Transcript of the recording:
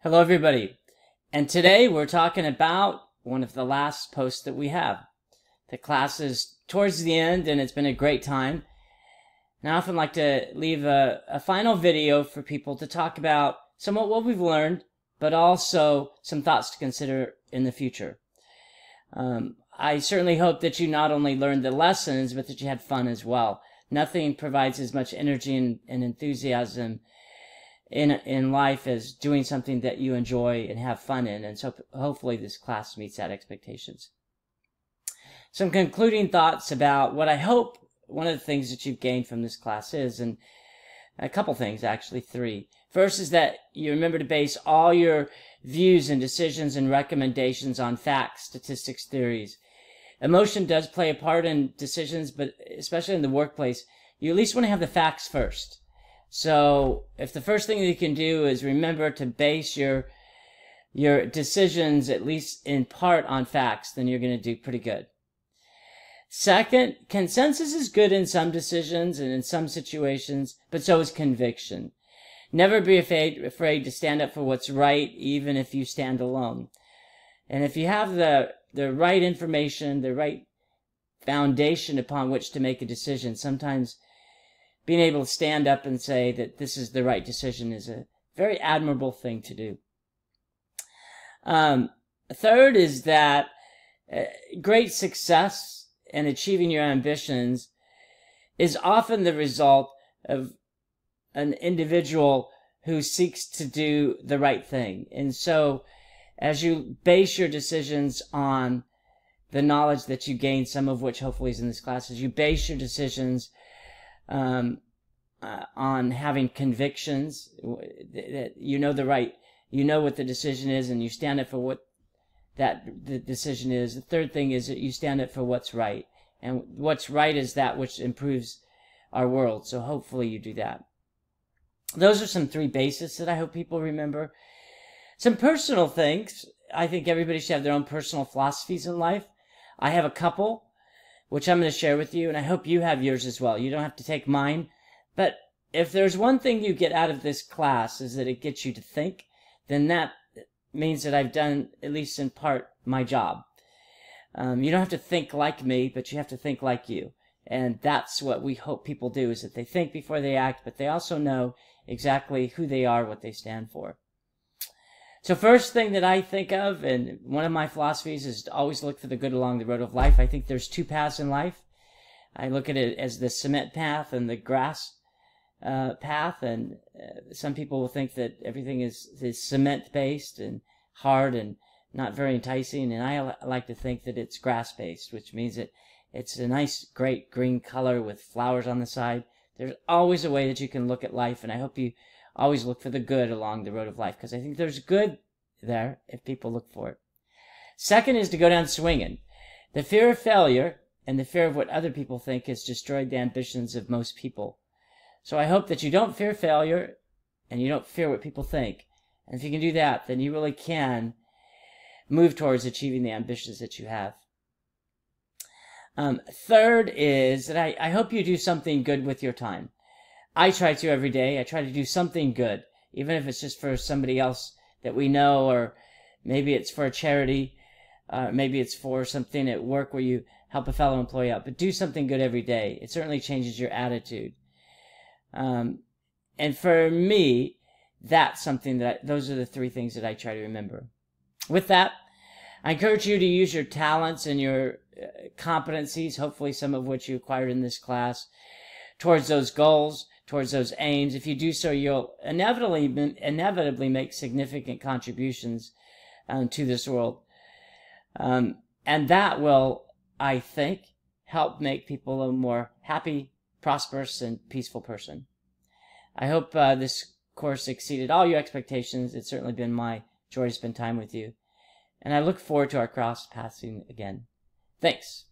Hello everybody, and today we're talking about one of the last posts that we have. The class is towards the end and it's been a great time. And I often like to leave a final video for people to talk about somewhat what we've learned, but also some thoughts to consider in the future. I certainly hope that you not only learned the lessons, but that you had fun as well. Nothing provides as much energy and enthusiasm in life as doing something that you enjoy and have fun in, and so hopefully this class meets that expectations. Some concluding thoughts about what I hope one of the things that you've gained from this class is, and a couple things, actually three. First is that you remember to base all your views and decisions and recommendations on facts, statistics, theories. Emotion does play a part in decisions, but especially in the workplace, you at least want to have the facts first. So if the first thing you can do is remember to base your decisions at least in part on facts, then you're going to do pretty good. Second, consensus is good in some decisions and in some situations, but so is conviction. Never be afraid to stand up for what's right, even if you stand alone. And if you have the right information, the right foundation upon which to make a decision, sometimes being able to stand up and say that this is the right decision is a very admirable thing to do. Third is that great success in achieving your ambitions is often the result of an individual who seeks to do the right thing. And so as you base your decisions on the knowledge that you gain, some of which hopefully is in this class, as you base your decisions on having convictions that you know what the decision is, and you stand up for what the decision is. The third thing is that you stand up for what's right, and what's right is that which improves our world. So hopefully you do that. Those are some three basics that I hope people remember. Some personal things. I think everybody should have their own personal philosophies in life. I have a couple, which I'm going to share with you, and I hope you have yours as well. You don't have to take mine, but if there's one thing you get out of this class is that it gets you to think, then that means that I've done, at least in part, my job. You don't have to think like me, but you have to think like you. And that's what we hope people do, is that they think before they act, but they also know exactly who they are, what they stand for. So first thing that I think of, and one of my philosophies, is to always look for the good along the road of life. I think there's two paths in life. I look at it as the cement path and the grass path, and some people will think that everything is cement-based and hard and not very enticing, and I like to think that it's grass-based, which means that it's a nice, great green color with flowers on the side. There's always a way that you can look at life, and I hope you always look for the good along the road of life, because I think there's good there if people look for it. Second is to go down swinging. The fear of failure and the fear of what other people think has destroyed the ambitions of most people. So I hope that you don't fear failure and you don't fear what people think. And if you can do that, then you really can move towards achieving the ambitions that you have. Third is that I hope you do something good with your time. I try to every day. I try to do something good, even if it's just for somebody else that we know, or maybe it's for a charity, maybe it's for something at work where you help a fellow employee out. But do something good every day. It certainly changes your attitude. And for me, that's something those are the three things that I try to remember. With that, I encourage you to use your talents and your competencies, hopefully some of which you acquired in this class, towards those goals, towards those aims. If you do so, you'll inevitably make significant contributions to this world. And that will, I think, help make people a more happy, prosperous, and peaceful person. I hope this course exceeded all your expectations. It's certainly been my joy to spend time with you. And I look forward to our cross-pathing again. Thanks.